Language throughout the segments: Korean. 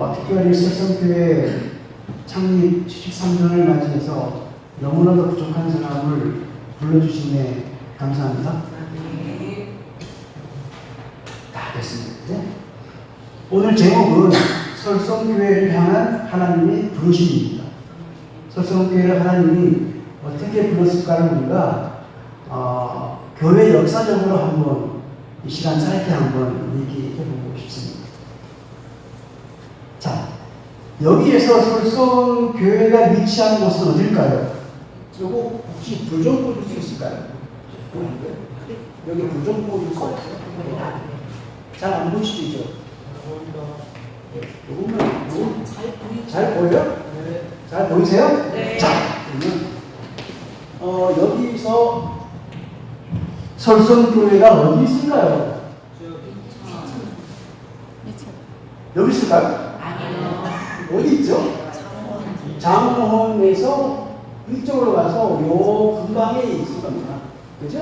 특별히 설성교회 창립 73주년을 맞이해서 너무나도 부족한 사람을 불러주심에 감사합니다. 다 됐습니다. 네? 오늘 제목은 설성교회를 향한 하나님의 부르심입니다. 설성교회를 하나님이 어떻게 불렀을까를 우리가 교회 역사적으로 한번 이 시간 짧게 한번 얘기해보고 싶습니다. 자, 여기에서 설성교회가 위치한 곳은 어딜까요? 요거 혹시 불 좀 꺼줄 수 있을까요? 여기 불 좀 꺼줄 수 있어요? 잘 안 보이시죠? 요거는 잘 보여요? 네. 잘 보이세요? 네. 자, 그러면 여기서 설성교회가 어디 있을까요? 여기 있을까요? 아니요. 어디 있죠? 장원에서 이쪽으로 가서 요 근방에 있을 겁니다. 그죠?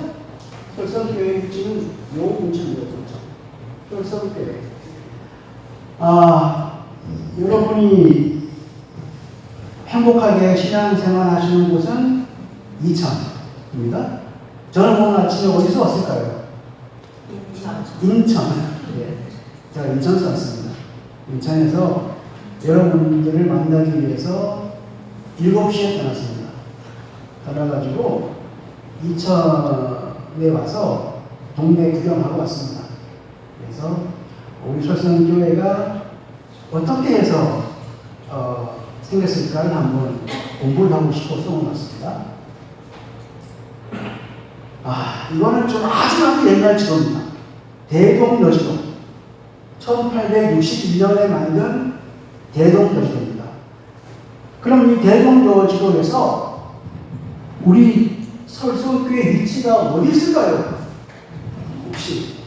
설성교회 위치는 요 근처입니다. 설성교회. 여러분이 행복하게 신앙생활 하시는 곳은 이천입니다. 저는 오늘 아침에 어디서 왔을까요? 인천. 예. 제가 인천에서 왔습니다. 인천에서 여러분들을 만나기 위해서 7시에 떠났습니다. 떠나가지고 이천에 와서 동네 구경하고 왔습니다. 그래서 우리 설성교회가 어떻게 해서 생겼을까를 한번 공부를 하고 싶어서 왔습니다. 이거는 좀 아주 옛날 지도입니다. 대동여지도. 1861년에 만든 대동여지도입니다. 그럼 이 대동여지도에서 우리 설성교회 위치가 어디 있을까요? 혹시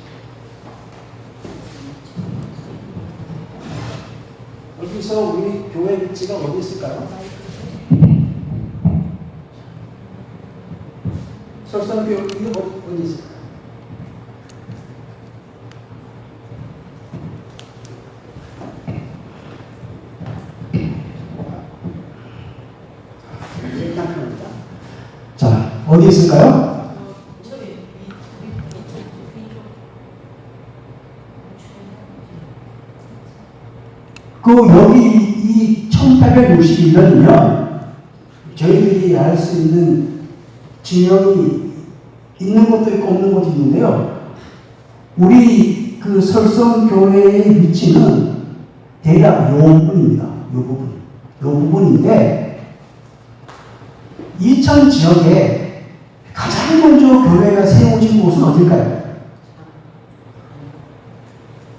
여기서 우리 교회 위치가 어디 있을까요? 설성교회 이거 어디 있을까요? 자, 어디 있을까요? 여기 이 1861년이면 저희들이 알 수 있는 지명이 있는 것도 있고 없는 것도 있는데요. 우리 그 설성교회의 위치는 대략 요 부분입니다. 요 부분인데 이천 지역에 가장 먼저 교회가 세워진 곳은 어딜까요?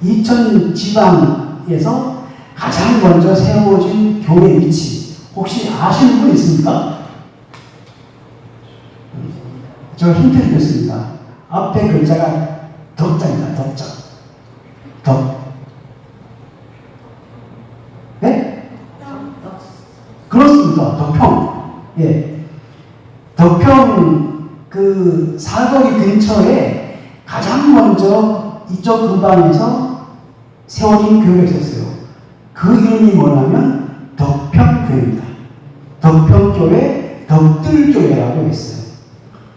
이천 지방에서 가장 먼저 세워진 교회 위치 혹시 아시는 분 있습니까? 저 힌트 드렸습니다. 앞에 글자가 덕자입니다. 덕자. 네? 그렇습니다. 덕평. 예. 덕평 그 사거리 근처에 가장 먼저 이쪽 근방에서 세워진 교회가 있었어요. 그 이름이 뭐냐면 덕평교회입니다. 덕평교회, 덕들교회라고 있어요.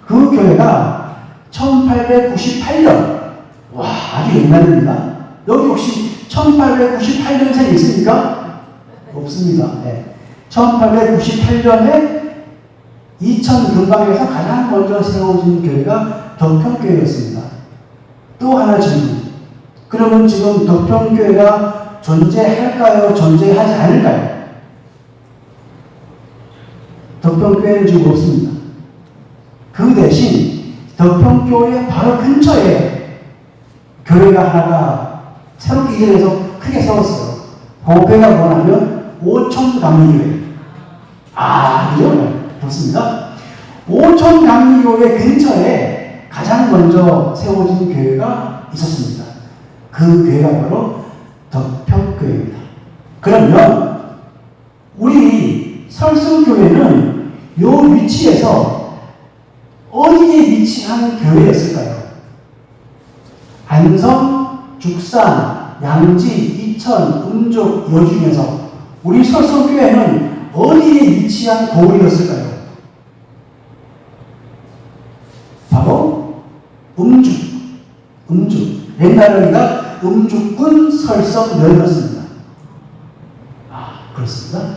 그 교회가 1898년, 아주 옛날입니다. 여기 혹시 1898년생 있습니까? 없습니다. 네. 1898년에 이천 근방에서 가장 먼저 세워진 교회가 덕평교회였습니다. 또 하나 질문. 그러면 지금 덕평교회가 존재할까요? 존재하지 않을까요? 덕평교회는 지금 없습니다. 그 대신 덕평교회 바로 근처에 교회가 하나가 새롭게 이전해서 크게 세웠어요. 그 교회가 뭐냐면 오천감리교회. 그죠? 좋습니다. 오천감리교회 근처에 가장 먼저 세워진 교회가 있었습니다. 그 교회가 바로 덕평교회입니다. 그러면 우리 설성교회는 이 위치에서 어디에 위치한 교회였을까요? 안성, 죽산, 양지 이천, 음주, 여 중에서 우리 설성교회는 어디에 위치한 거울이었을까요? 바로 음주. 옛날 여기가 음주군 설성면이었습니다. 그렇습니다.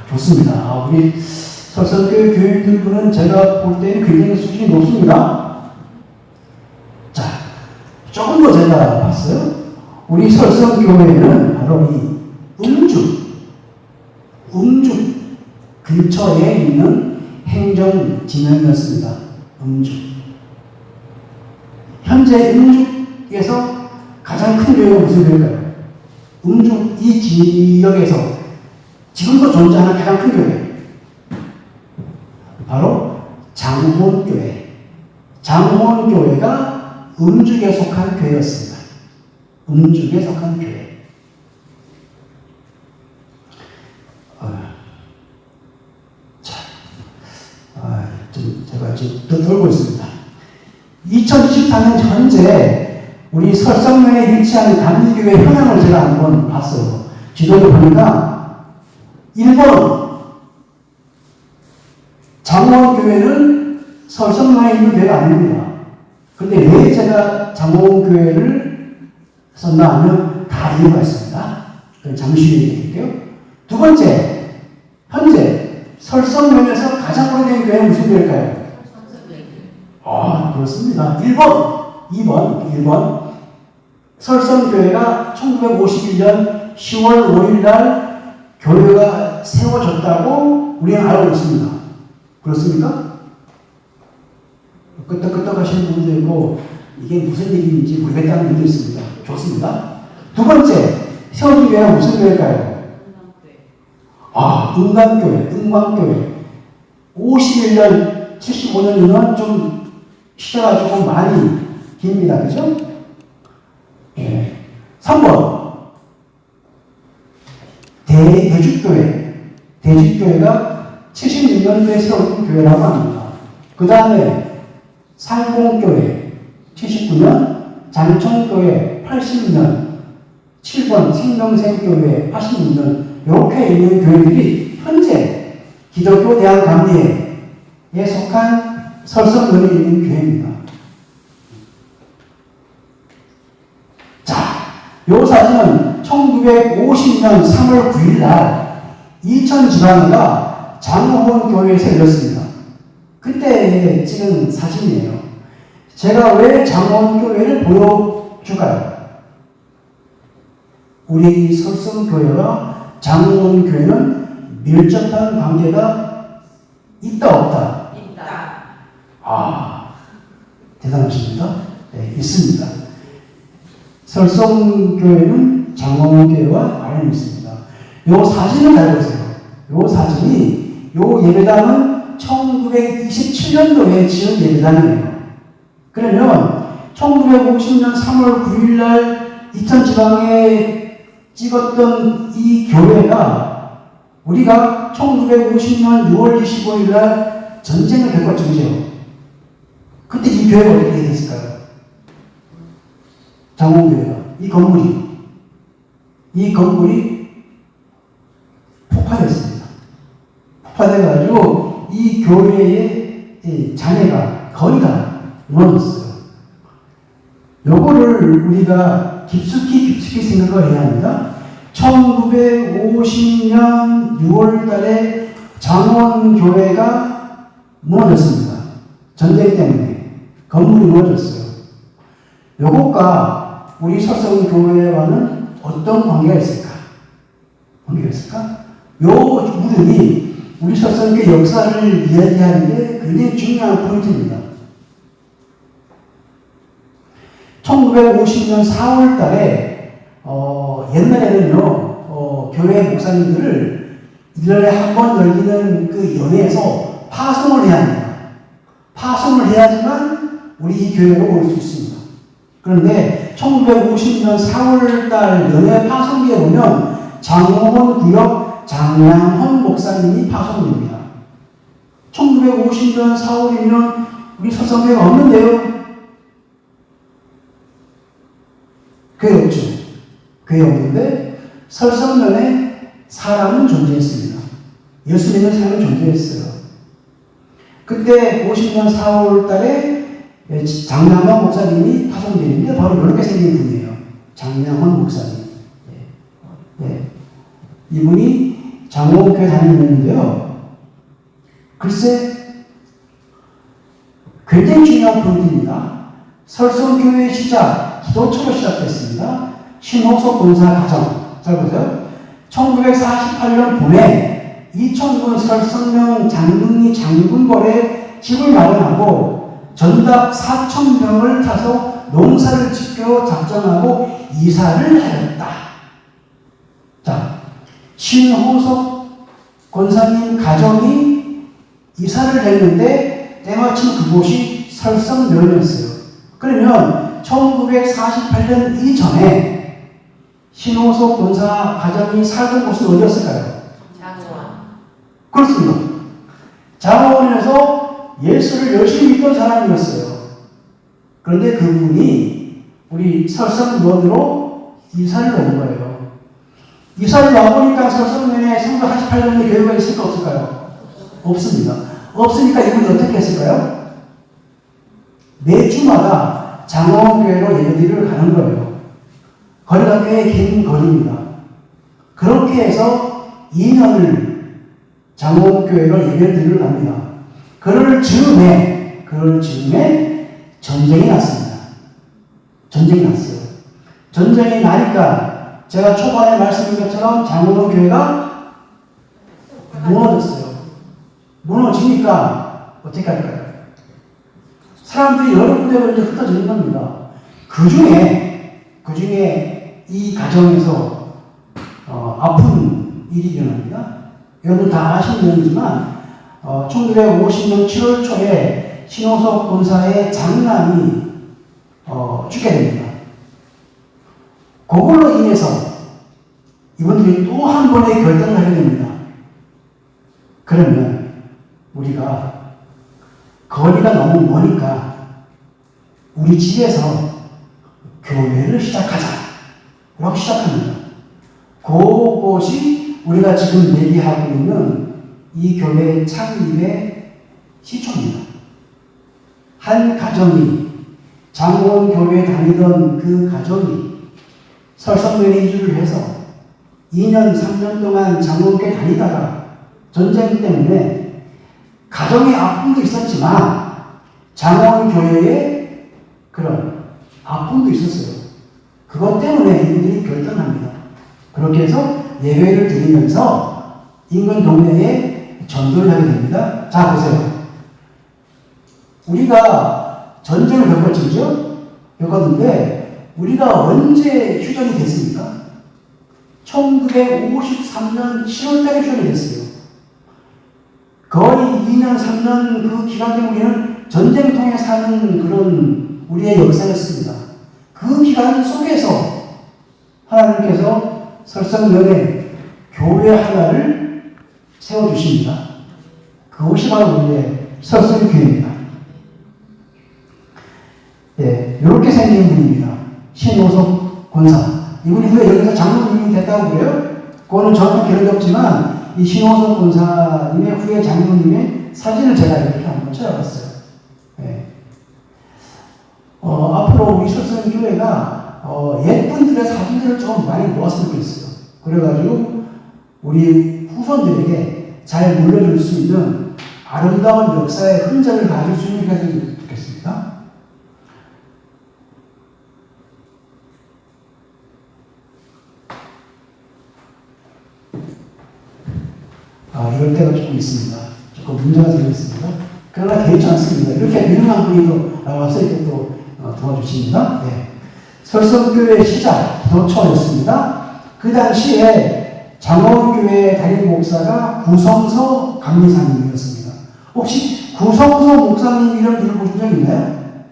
좋습니다. 우리 설성교회 교인들분은 제가 볼 때는 굉장히 수준이 높습니다. 자, 조금 더 제가 봤어요. 우리 설성교회는 바로 이 음주 근처에 있는 행정지명이었습니다. 음주. 현재 음주에서 가장 큰 교회가 무슨 교회일까요? 음주 이 지역에서 지금도 존재하는 가장 큰 교회. 바로 장호원교회. 장호원교회가 음주에 속한 교회였습니다. 음주에 속한 교회. 제가 지금 더 돌고 있습니다. 2024년 현재 우리 설성면에 위치한 단기교회 현황을 제가 한번 봤어요. 지도를 보니까 1번 장호원교회는 설성면에 있는 교회가 아닙니다. 그런데 왜 제가 장호원교회를 썼나 하면 다 이유가 있습니다. 잠시 후에 얘기할게요. 두 번째, 현재 설성면에서 가장 오래된 교회는 무슨 교회일까요? 그렇습니다. 1번. 설성교회가 1951년 10월 5일 날 교회가 세워졌다고 우리는 알고 있습니다. 그렇습니까? 끄떡끄떡 하시는 분도 있고, 이게 무슨 얘기인지 모르겠다는 분도 있습니다. 좋습니다. 두 번째, 세워진 교회가 무슨 교회일까요? 은광교회. 51년, 75년이면 좀 시대가 조금 많이 깁니다. 그죠? 예. 3번. 대주교회가 76년도에 세워진 교회라고 합니다. 그 다음에 살공교회 79년, 장청교회 80년, 7번 생명생교회 86년, 이렇게 있는 교회들이 현재 기독교 대학 감리회에 속한 설성면에 있는 교회입니다. 자, 이 사진은 1950년 3월 9일 날 이천 지방에가 장호원 교회에서 열렸습니다. 그때 찍은 사진이에요. 제가 왜 장호원 교회를 보여줄까요? 우리 설성교회와 장호원 교회는 밀접한 관계가 있다 없다? 대단하십니다. 네, 있습니다. 설성교회는 장호원교회와 관련이 있습니다. 요 사진을 잘 보세요. 요 사진이, 요 예배당은 1927년도에 지은 예배당이에요. 그러면 1950년 3월 9일 날 이천지방에 찍었던 이 교회가 우리가 1950년 6월 25일 날 전쟁을 겪었죠. 그때 이 교회가 어떻게 됐을까요? 장호교회가 이 건물이 폭파됐습니다. 폭파돼가지고 이 교회의 잔해가 거의 다 무너졌어요. 요거를 우리가 깊숙이 생각을 해야 합니다. 1950년 6월 달에 장원교회가 무너졌습니다. 전쟁 때문에 건물이 무너졌어요. 요것과 우리 설성교회와는 어떤 관계가 있을까? 요 무덤이 우리 설성교회 역사를 이야기하는 게 굉장히 중요한 포인트입니다. 1950년 4월 달에 옛날에는요 교회 목사님들을 1년에 한 번 열리는 그 연회에서 파송을 해야 합니다. 파송을 해야지만 우리 이 교회로 올 수 있습니다. 그런데 1950년 4월 달 연회 파송기에 보면 장호원 구역 장양헌 목사님이 파송됩니다. 1950년 4월이면 우리 설성교회가 없는데요. 교회 없죠. 교회였는데 설성면에 사람은 존재했습니다. 예수 믿는 사람이 존재했어요. 그때 50년 4월 달에 장량원 목사님이 파송되는데 바로 이렇게 생긴 분이에요. 장량원 목사님. 이분이 장로교회 다니는데요. 글쎄 굉장히 중요한 포인트입니다. 설성교회의 시작, 기도처로 시작됐습니다. 신호석 본사 가정. 잘 보세요. 1948년 봄에 2000군 설성명 장릉리 장군벌에 집을 마련하고 전답 4,000명을 타서 농사를 짓기로 작정하고 이사를 하였다. 자, 신호석 권사님 가정이 이사를 했는데 때마침 그곳이 설성면이었어요. 그러면 1948년 이전에 신호석 권사 가정이 살던 곳은 어디였을까요? 장원. 그렇습니다. 장원에서 예수를 열심히 믿던 사람이었어요. 그런데 그분이 우리 설성면으로 이사를 온 거예요. 이사를 와보니까 설성면에 성도 48명의 교회가 있을까 없을까요? 없습니다. 없으니까 이분이 어떻게 했을까요? 매주마다 장원교회로 예배드리러 가는 거예요. 거리가 꽤 긴 거리입니다. 그렇게 해서 2년을 장원교회로 예배를 드리러 갑니다. 그럴 즈음에 전쟁이 났습니다. 전쟁이 났어요. 전쟁이 나니까 제가 초반에 말씀드린 것처럼 장원교회가 무너졌어요. 무너지니까 어떻게 할까요? 사람들이 여러 군데로 이제 흩어지는 겁니다. 그 중에 이 가정에서 아픈 일이 일어납니다. 여러분 다 아시는 일이지만 1950년 7월 초에 신호석 본사의 장남이 죽게 됩니다. 그걸로 인해서 이분들이 또 한 번의 결단을 하게 됩니다. 그러면 우리가 거리가 너무 머니까 우리 집에서 교회를 시작하자. 라고 시작합니다. 그것이 우리가 지금 얘기하고 있는 이 교회 창립의 시초입니다. 한 가정이 장원교회 다니던 그 가정이 설성면에 이주를 해서 2년, 3년 동안 장원교회 다니다가 전쟁 때문에 가정의 아픔도 있었지만 장원교회의 그런 아픔도 있었어요. 그것 때문에 이분들이 결단합니다. 그렇게 해서 예배를 드리면서 인근 동네에 전도를 하게 됩니다. 자, 보세요. 우리가 전쟁을 겪었는데 우리가 언제 휴전이 됐습니까? 1953년 7월달에 휴전이 됐어요. 거의 2년, 3년 그 기간 동안 우리는 전쟁통에 사는 그런 우리의 역사였습니다. 그 기간 속에서 하나님께서 설성면에 교회 하나를 세워주십니다. 그것이 바로 우리의 설성교회입니다. 네, 이렇게 생긴 분입니다. 신호석 권사. 이분이 후에 여기서 장로님이 됐다고 그래요? 그거는 정확한 기록이 없지만 이 신호석 권사님의 후에 장로님의 사진을 제가 이렇게 한번 찾아봤어요. 네. 앞으로 우리 설성교회가 옛분들의 사진들을 좀 많이 모았으면 좋겠어요. 그래가지고 우리 후손들에게 잘 물려줄 수 있는 아름다운 역사의 흔적을 가질 수 있는 게 됐으면 좋겠습니다. 이럴 때가 조금 있습니다. 조금 문제가 생겼습니다. 그러나 개의치 않습니다. 이렇게 유능한 분이 나와서 이렇게 또 도와주십니다. 네. 설성교회 시작, 기도처였습니다. 그 당시에 장원교회 담임 목사가 구성서 감리사님이었습니다. 혹시 구성서 목사님 이름 들어보신 적 있나요?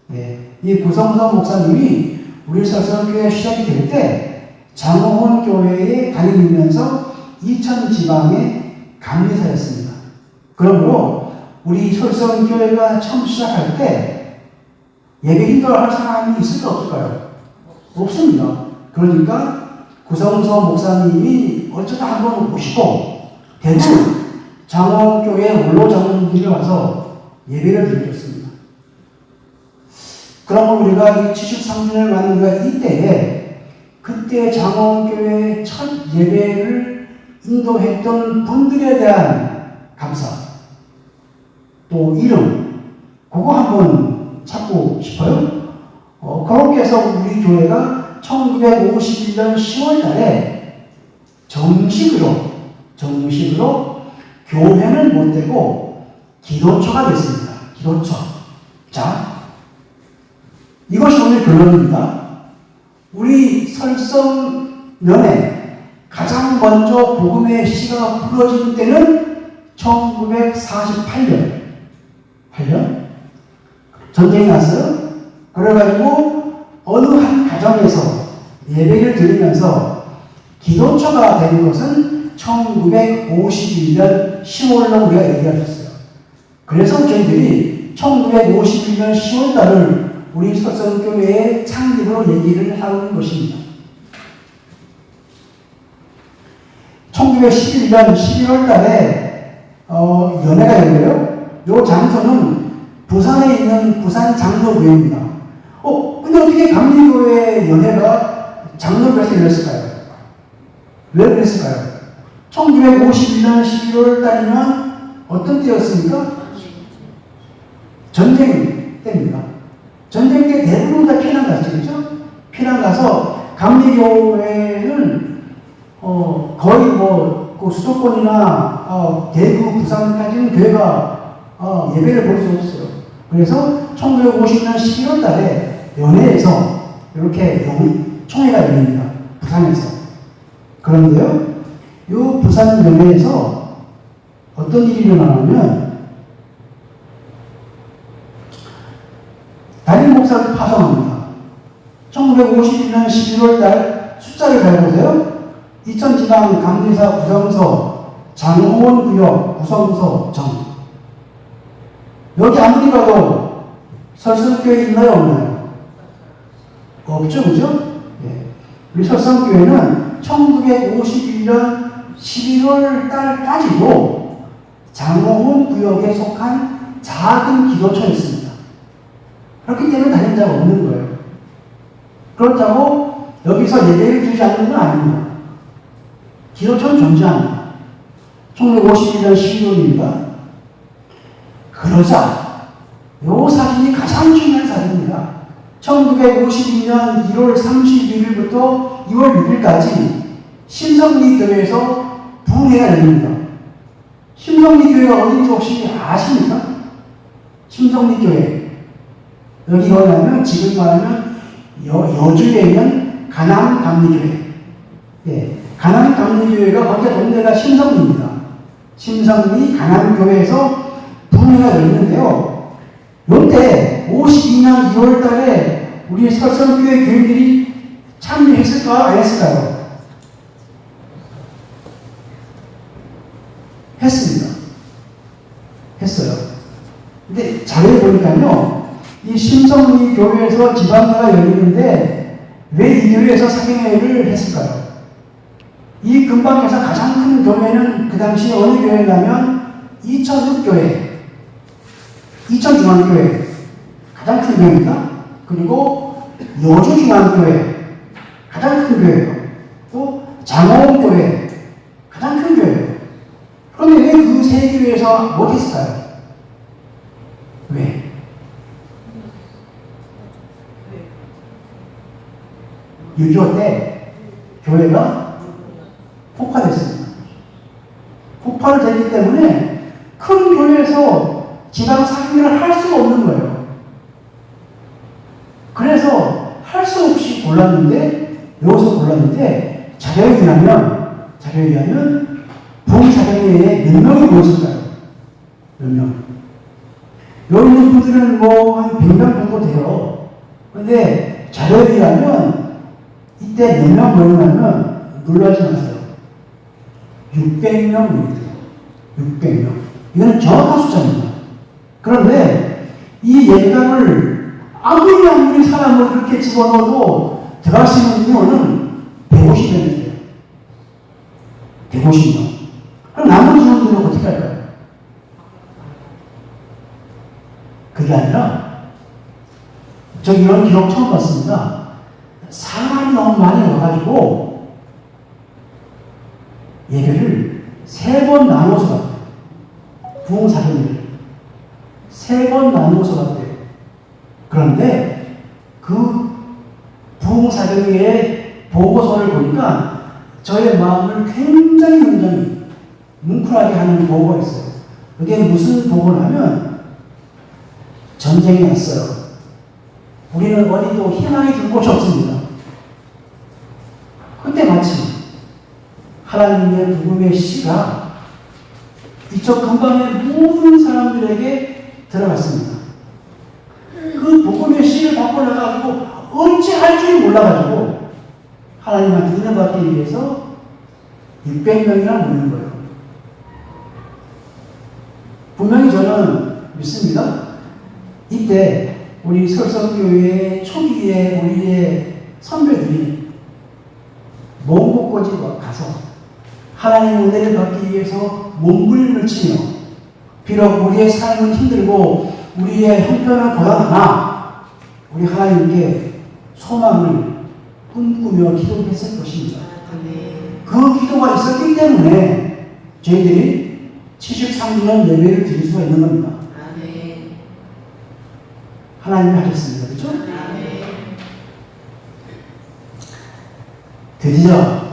네. 이 구성서 목사님이 우리 설성교회 시작이 될 때 장원교회에 다니면서 이천 지방의 감리사였습니다. 그러므로 우리 설성교회가 처음 시작할 때 예배 인도할 사람이 있을까 없을까요? 없습니다. 그러니까 구성서 목사님이 어쩌다 한번 오시고 대부분 장원교회 원로 장로님들이 와서 예배를 드렸습니다. 그러면 우리가 73년을 맞는 우리가 이때에 그때 장원교회 첫 예배를 인도했던 분들에 대한 감사, 또 이름, 그거 한번 찾고 싶어요. 그렇게 해서 우리 교회가 1951년 10월 달에 정식으로 교회는 못 되고 기도처가 됐습니다. 기도처. 자, 이것이 오늘 결론입니다. 우리 설성면에 가장 먼저 복음의 씨가 부러진 때는 1948년. 8년? 전쟁이 났어요. 그래가지고 어느 한 가정에서 예배를 드리면서 기도처가 된 것은 1951년 10월로 우리가 얘기하셨어요. 그래서 저희들이 1951년 10월달을 우리 설성교회의 창립으로 얘기를 하는 것입니다. 1911년 11월달에 연회가 열려요. 이 장소는 부산에 있는 부산 장로교회입니다. 근데 어떻게 감리교회 연회가 장로교회에서 열렸을까요? 왜 그랬을까요? 1951년 11월 달이면 어떤 때였습니까? 전쟁 때입니다. 전쟁 때 대부분 다 피난 갔죠, 그렇죠? 피난 가서 감리교회는 거의 그 수도권이나 대구, 부산까지는 교회가 예배를 볼 수 없어요. 그래서 1950년 11월 달에 연회에서 이렇게 총회가 열립니다. 부산에서. 그런데요, 이 부산 연회에서 어떤 일이 일어나냐면 담임 목사를 파송합니다. 1951년 11월 달 숫자를 잘 보세요. 이천지방 감리사 구성서 장호원 구역 구성서 정. 여기 아무리 봐도 설성교회 있나요, 없나요? 없죠, 그죠? 예. 우리 설성교회는 1951년 11월 달까지도 장호원 구역에 속한 작은 기도처였습니다. 그렇기 때문에 다닌 자가 없는 거예요. 그렇다고 여기서 예배를 드리지 않는 건 아닙니다. 기도처는 존재합니다. 1951년 12월입니다. 그러자 이 사진이 가장 중요한 사진입니다. 1952년 1월 31일부터 2월 6일까지 심성리 교회에서 부흥회가 열립니다. 심성리 교회가 어딘지 혹시 아십니까? 심성리 교회. 여기 뭐냐면 지금 말하면 여주에 있는 가남감리교회. 예, 가남감리교회가 거기가 동네가 심성리입니다. 심성리 가남교회에서 부흥회가 열리는데요. 이때 52년 2월 달에 우리 설성교회 교인들이 참여했을까? 안 했을까요? 했습니다. 했어요. 근데 자료에 보니까요, 이 심성리 교회에서 지방회가 열리는데 왜 이 교회에서 사경회를 했을까요? 이 근방에서 가장 큰 교회는 그 당시 어느 교회냐면 이천육교회, 이천중앙교회 가장 큰 교회입니다. 그리고 여주중앙교회 가장 큰 교회예요. 또 장호원교회 가장 큰 교회예요. 그런데 왜 그 세 교회에서 못했을까요? 왜? 6.25 때 교회가 폭파됐습니다. 폭파를 됐기 때문에 큰 교회에서 지방 사경회를 할 수가 없는 거예요. 그래서 할 수 없이 여기서 골랐는데 자료에 의하면 부흥사경회에 몇 명이 모였을까요? 몇 명? 여기 있는 분들은 한 100명 정도 돼요. 그런데 자료에 의하면 이때 몇 명 모였냐면 놀라지 마세요. 600명 모였대요. 600명. 이거는 정확한 숫자입니다. 그런데 이 예배당을 아무리 사람을 그렇게 집어넣어도 들어갈 수 있는 인원은 150명입니다. 150명. 그럼 나머지 놈들은 어떻게 할까요? 그게 아니라, 저 이런 기록 처음 봤습니다. 사람이 너무 많이 와가지고, 예배를 3번 나눠서 갔대요. 부흥사경을 3번 나눠서 갔대요. 그런데 그 부흥사경의 보고서를 보니까 저의 마음을 굉장히 뭉클하게 하는 보고가 있어요. 그게 무슨 보고냐면, 전쟁이 났어요. 우리는 어디도 희망이 들 곳이 없습니다. 그때 마침 하나님의 복음의 씨가 이쪽 근방의 모든 사람들에게 들어갔습니다. 그 복음의 씨를 받고 나가지고 어찌할 줄 몰라가지고 하나님한테 은혜 받기 위해서 600명이나 모이는 거예요. 분명히 저는 믿습니다. 이때 우리 설성교회 초기에 우리의 선배들이 먼 곳까지 가서 하나님의 은혜를 받기 위해서 몸부림을 치며, 비록 우리의 삶은 힘들고 우리의 형편은 고단하나 우리 하나님께 소망을 꿈꾸며 기도했을 것입니다. 그 기도가 있었기 때문에 저희들이 73주년 예배를 드릴 수가 있는 겁니다. 하나님이 하셨습니다. 그렇죠? 드디어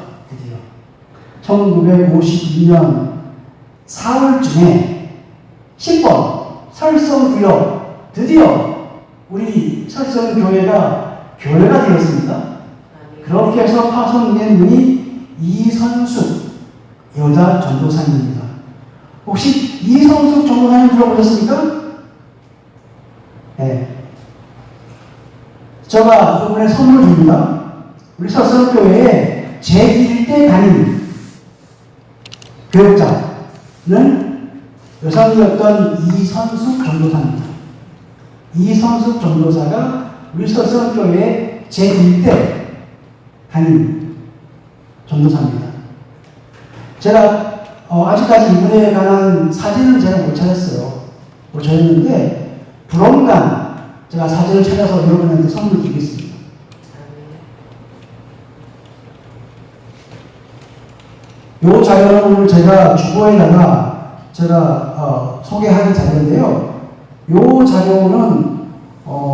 1952년 4월쯤에 10번 설성교역, 드디어 우리 설성교회가 교회가 되었습니다. 그렇게 해서 파송된 분이 이선숙 여자 전도사님입니다. 혹시 이선숙 전도사님 들어보셨습니까? 네. 제가 이번에 선물 줍니다. 우리 설성교회에 제1대 담임 교육자는 여성이었던 이선숙 전도사입니다. 이선숙 전도사가 우리 설성교회의 제1대 담임 전도사입니다. 제가 아직까지 이분에 관한 사진을 제가 못 찾았어요. 못 찾았는데 부런간 제가 사진을 찾아서 여러분한테 선물 드리겠습니다. 요 자료는 오늘 제가 주보에다가 제가 소개할 자료인데요. 요 자료는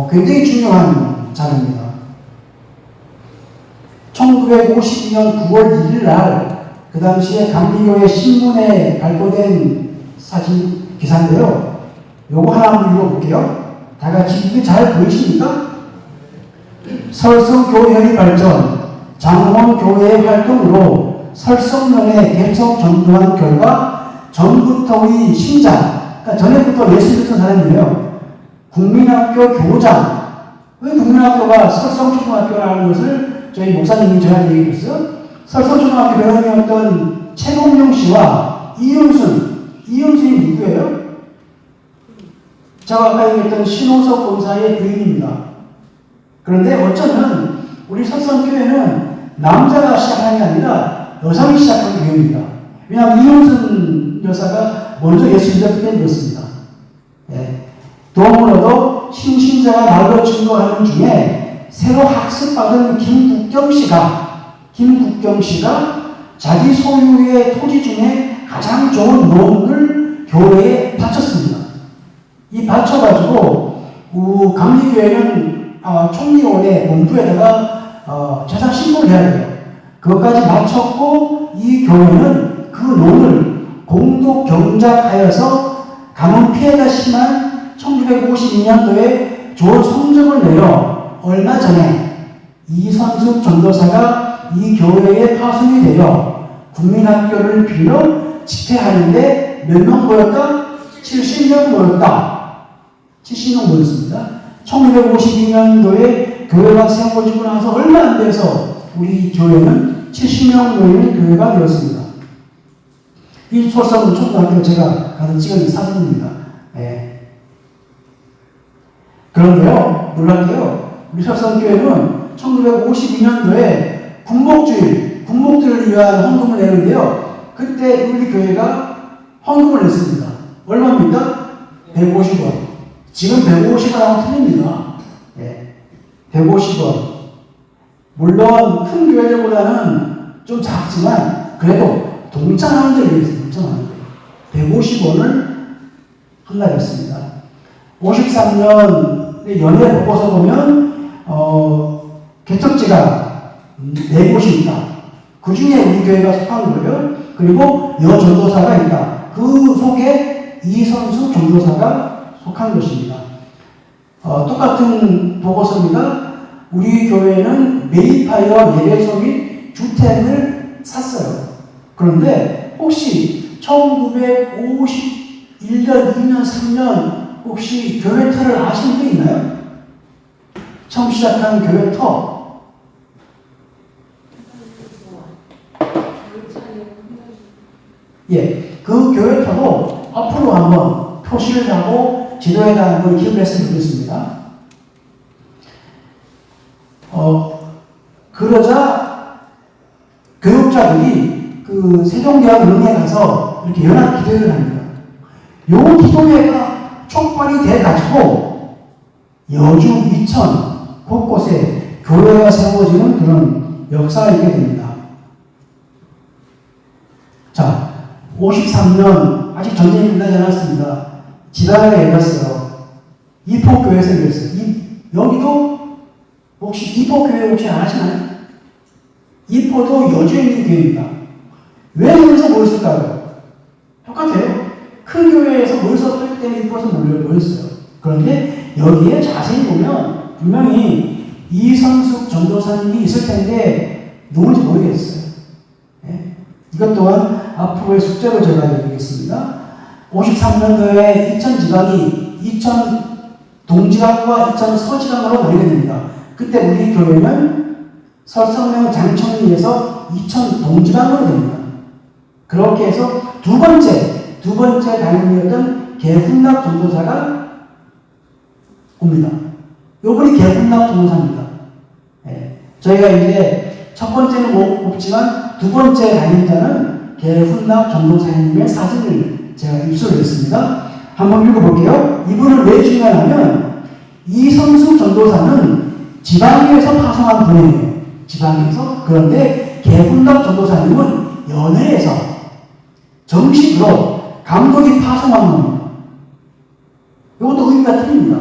굉장히 중요한 자료입니다. 1952년 9월 1일 날 그 당시에 감리교회 신문에 발표된 사진 기사인데요. 요거 하나 한번 읽어볼게요. 다 같이 이게 잘 보이십니까? 설성교회의 발전, 장원교회의 활동으로 설성면에 개척 전도한 결과 전부터의 신장, 그러니까 전에부터 예수 믿던 사람이에요. 국민학교 교장. 왜 국민학교가 설성초등학교라는 것을 저희 목사님이 저한테 얘기했어요. 설성초등학교 교장이었던 최봉용 씨와 이윤순이 누구예요? 제가 아까 얘기했던 신호석 권사의 부인입니다. 그런데 어쩌면 우리 설성교회는 남자가 시작한 게 아니라 여성이 시작한 교회입니다. 왜냐하면 이윤순 여사가 먼저 예수 믿었기 때문에 그렇습니다. 네. 도움으로도 신신자가 말로 증거하는 중에 새로 학습받은 김국경 씨가 자기 소유의 토지 중에 가장 좋은 농을 교회에 바쳤습니다. 이 바쳐가지고 감리교회는 총리원의 본부에다가 재산 신고를 해야 돼요. 그것까지 마쳤고 이 교회는 그 농을 공동 경작하여서 가뭄 피해가 심한 1952년도에 좋은 성적을 내려 얼마 전에 이선숙 전도사가 이 교회에 파송이 되어 국민학교를 빌려 집회하는데 몇 명 모였다? 70명 모였다. 70명 모였습니다. 1952년도에 교회가 세워지고 나서 얼마 안 돼서 우리 교회는 70명 모이는 교회가 되었습니다. 이 설성 초등학교 제가 가서 찍은 사진입니다. 네. 그런데요, 놀랍게요. 우리 설성교회는 1952년도에 국목주의를 위한 헌금을 내는데요. 그때 우리 교회가 헌금을 냈습니다. 얼마입니까? 150원. 지금 150원하고 틀립니다. 예. 150원. 물론 큰 교회들보다는 좀 작지만 그래도 동참하는 데 위해서 동참하는 데 150원을 헌납했습니다. 53년 연회 보고서 보면 개척지가 4곳이 있다. 그 중에 우리 교회가 속한 거예요. 그리고 여전도사가 있다. 그 속에 이선수 전도사가 속한 것입니다. 똑같은 보고서입니다. 우리 교회는 매입하여 예배소 및 주택을 샀어요. 그런데 혹시 1951년, 2년, 3년 혹시 교회 터를 아시는 분 있나요? 처음 시작한 교회 터. 예, 그 교회 터도 앞으로 한번 표시를 하고 지도에다 한번 기록을 했으면 좋겠습니다. 그러자 교육자들이 그 세종대학은행에 가서 이렇게 연합 기도회를 합니다. 요 기도회가 촉발이 돼가지고 여주, 이천 곳곳에 교회가 세워지는 그런 역사가 있게 됩니다. 자, 53년 아직 전쟁이 끝나지 않았습니다. 지방에 열렸어요. 이포교회에서 열렸어요. 여기도 혹시 이포교회 혹시 아시나요? 이포도 여주에 있는 교회입니다. 왜 여기서 모였을까요? 똑같아요. 큰 교회에서 모여서 했기 때문에 이포에서 모였어요. 그런데 여기에 자세히 보면 분명히 이선숙 전도사님이 있을 텐데 누군지 모르겠어요. 네? 이것 또한 앞으로의 숙제로 제가 드리겠습니다. 53년도에 이천 지방이 이천 동지방과 이천 서지방으로 나뉘게 됩니다. 그때 우리 교회는 설성명 장천리에서 이천 동지방으로 됩니다. 그렇게 해서 두 번째 단임이었던 개훈납 전도사가 옵니다. 요분이 개훈납 전도사입니다. 네. 저희가 이제 첫 번째는 없지만 두 번째 단임자는 개훈납 전도사님의 사진을 제가 입수를 했습니다. 한번 읽어볼게요. 이분은 왜 중요하냐면 이성수 전도사는 지방에서 파송한 분이에요. 지방에서. 그런데 개훈납 전도사님은 연회에서 정식으로 감독이 파송한 겁니다. 이것도 의미가 틀립니다.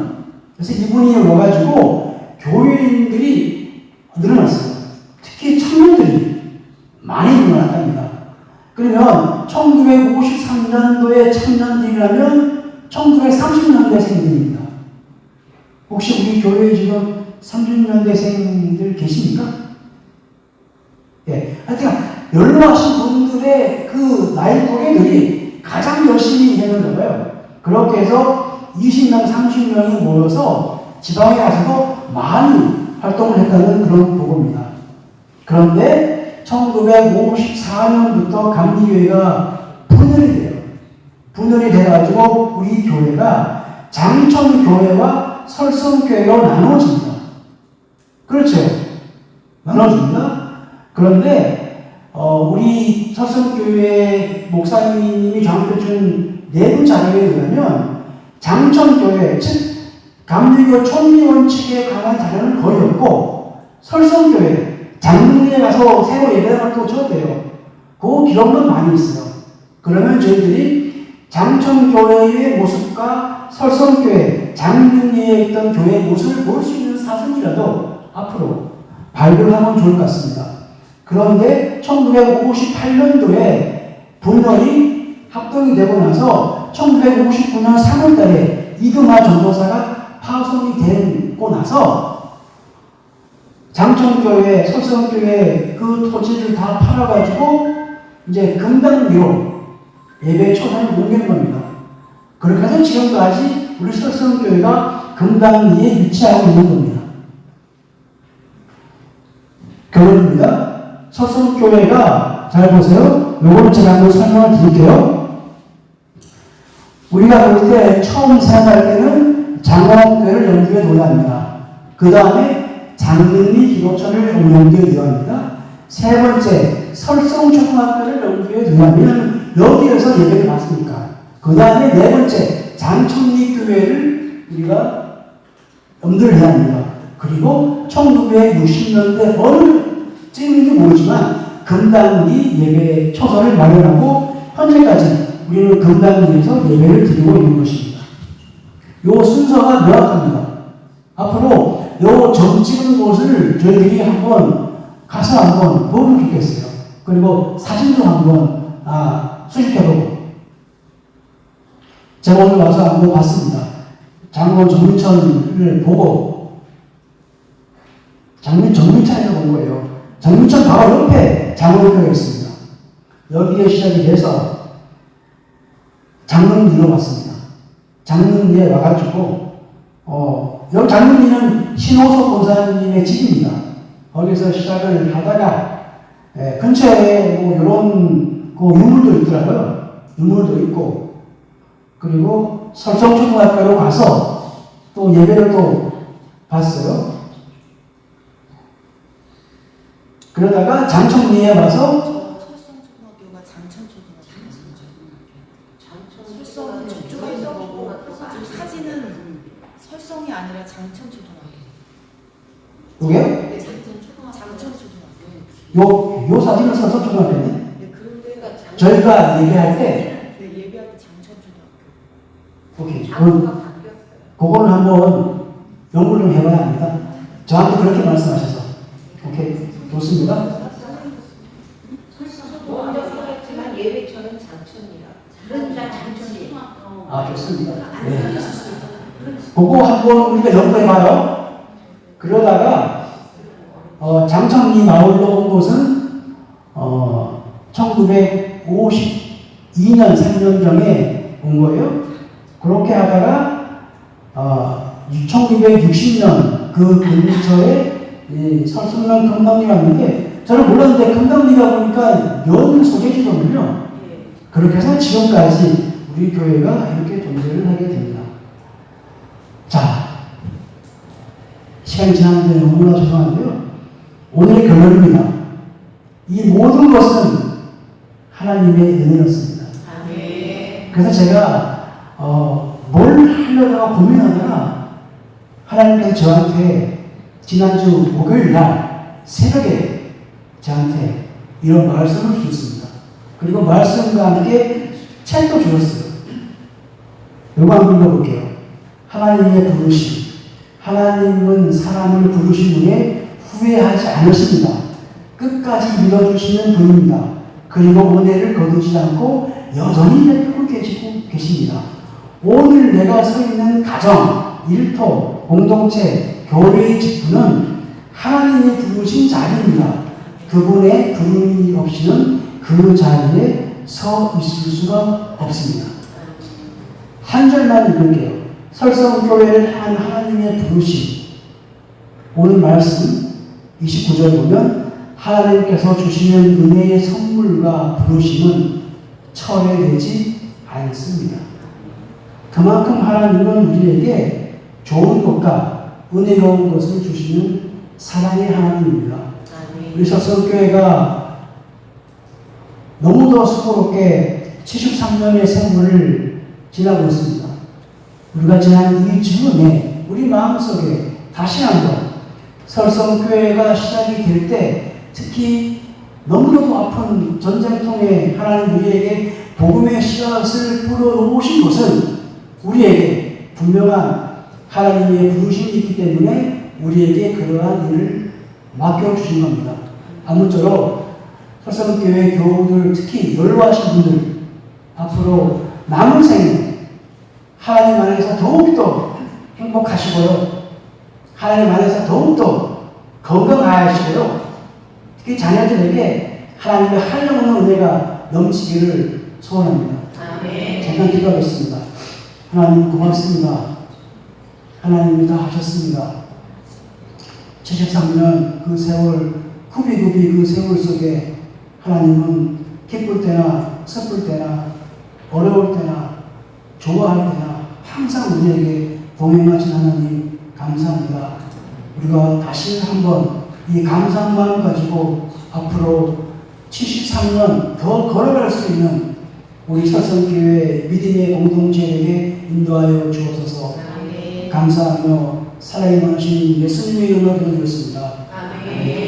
그래서 이분이 와가지고 교회인들이 늘어났어요. 특히 청년들이 많이 늘어났답니다. 그러면 1953년도에 청년들이라면 1930년대생들입니다. 혹시 우리 교회에 지금 30년대생들 계십니까? 예. 하여튼 연로하신 분들의 그 나이 또래들이 가장 열심히 했는가 봐요. 그렇게 해서 20명, 30명이 모여서 지방에 가서도 많이 활동을 했다는 그런 보고입니다. 그런데 1954년부터 감리교회가 분열이 돼요. 분열이 돼가지고 우리 교회가 장천교회와 설성교회로 나눠집니다. 그렇죠? 나눠집니다. 그런데 우리 설성교회 목사님이 저한테 준 내부 자료에 의하면 장천교회, 즉 감리교 총리원 측에 관한 자료는 거의 없고 설성교회, 장흥리에 가서 새로 예배당을 쳤대요. 그 기록만 많이 있어요. 그러면 저희들이 장천교회의 모습과 설성교회, 장흥리에 있던 교회의 모습을 볼 수 있는 사진이라도 앞으로 발굴하면 좋을 것 같습니다. 그런데 1958년도에 분열이 합동이 되고 나서 1959년 3월 달에 이금화 전도사가 파송이 되고 나서 장천교회, 설성교회 그 토지를 다 팔아가지고 이제 금당리로 예배 초상을 옮기는 겁니다. 그렇게 해서 지금까지 우리 설성교회가 금당리에 위치하고 있는 겁니다. 결론입니다. 설성교회가 잘 보세요. 요거는 제가 한번 설명을 드릴게요. 우리가 볼 때 처음 생각할 때는 장원교회를 연구에 놓아야 합니다. 그 다음에 장흥리 기도처를 연구에 놓아야 합니다. 세 번째 설성초등학교를 염두에 두면 여기에서 예배를 받습니까? 그 다음에 네 번째 장천리교회를 우리가 염두를 해야 합니다. 그리고 1960년대 어느쯤인지 모르지만 금당리 예배 초소를 마련하고 현재까지 우리는 금당리에서 예배를 드리고 있는 것입니다. 요 순서가 명확합니다. 앞으로 요 점 찍은 곳을 저희들이 한번 가서 한번 보면 좋겠어요. 그리고 사진도 한번 수집해보고 제가 오늘 와서 한번 봤습니다. 장로 정민천을 보고 정민천에서 본 거예요. 정민천 바로 옆에 장로교회가 있습니다. 여기에 시작이 돼서 장롱리로 왔습니다. 장롱리에 와가지고 여기 장롱리는 신호석 권사님의 집입니다. 거기서 시작을 하다가 근처에 뭐 이런 유물도 있더라고요. 유물도 있고 그리고 설성초등학교로 가서 또 예배를 또 봤어요. 그러다가 장천리에 와서 설성초등학교가 장천초등학교. 설성 저쪽에 있는 거고 지금 사진은 설성이 아니라 장천초등학교. 그게요? 네, 장천초등학교. 요 사진은 설성초등학교네. 네, 그런데가 저희가 얘기할 때 예배할 때 장천초등학교. 오케이. 그거는 한번 연구를 좀 해봐야 합니다. 저한테 그렇게 말씀하셔서. 오케이. 좋습니다. 먼저 생각했지만 예배처는 장천이라. 그러니까 장천이. 좋습니다. 네. 그거 한번 우리가 연구해봐요. 그러다가 장천리 마을로 온 곳은 1952년 3년 전에 온 거예요. 그렇게 하다가 1960년 그 근처에 설성면 금당리 갔는데 저는 몰랐는데 금당리가 보니까 연 소재지거든요. 그렇게 해서 지금까지 우리 교회가 이렇게 존재를 하게 됩니다. 자, 시간이 지났는데 너무나 죄송한데요. 오늘의 결론입니다. 이 모든 것은 하나님의 은혜였습니다. 그래서 제가 뭘 하려다가 고민하다가 하나님께서 저한테 지난주 목요일 날 새벽에 저한테 이런 말씀을 주셨습니다. 그리고 말씀과 함께 책도 주셨어요. 요거 한번 읽어볼게요. 하나님의 부르심. 하나님은 사람을 부르신 후에 후회하지 않으십니다. 끝까지 믿어주시는 분입니다. 그리고 은혜를 거두지 않고 여전히 베풀고 계십니다. 오늘 내가 서 있는 가정, 일터, 공동체, 교회의 직분은 하나님이 부르신 자리입니다. 그분의 부름이 없이는 그 자리에 서 있을 수가 없습니다. 한 절만 읽을게요. 설성교회를 향한 하나님의 부르심. 오늘 말씀 29절 보면 하나님께서 주시는 은혜의 선물과 부르심은 철회되지 않습니다. 그만큼 하나님은 우리에게 좋은 것과 은혜로운 것을 주시는 사랑의 하나님입니다. 우리 설성교회가 너무도 수고롭게 73년의 세월을 지나고 있습니다. 우리가 지난 이 즈음에 우리 마음속에 다시 한번 설성교회가 시작이 될 때 특히 너무나도 아픈 전쟁통에 하나님 우리에게 복음의 씨앗을 뿌려놓으신 것은 우리에게 분명한 하나님의 부르심이 있기 때문에 우리에게 그러한 일을 맡겨주신 겁니다. 아무쪼록 설성교회 교우들 특히 연로하신 분들 앞으로 남은 생에 하나님 안에서 더욱더 행복하시고요. 하나님 안에서 더욱더 건강하시고요. 특히 자녀들에게 하나님의 한량없는 은혜가 넘치기를 소원합니다. 잠깐 기도하겠습니다. 하나님 고맙습니다. 하나님이 다 하셨습니다. 73년 그 세월, 구비구비 그 세월 속에 하나님은 기쁠 때나 슬플 때나 어려울 때나 좋아할 때나 항상 우리에게 동행하신 하나님 감사합니다. 우리가 다시 한번 이 감사만 가지고 앞으로 73년 더 걸어갈 수 있는 우리 설성교회 믿음의 공동체에게 인도하여 주옵소서. 아멘. 감사하며 살아있는 하신 예수님의 이름으로 기도드렸습니다. 아멘.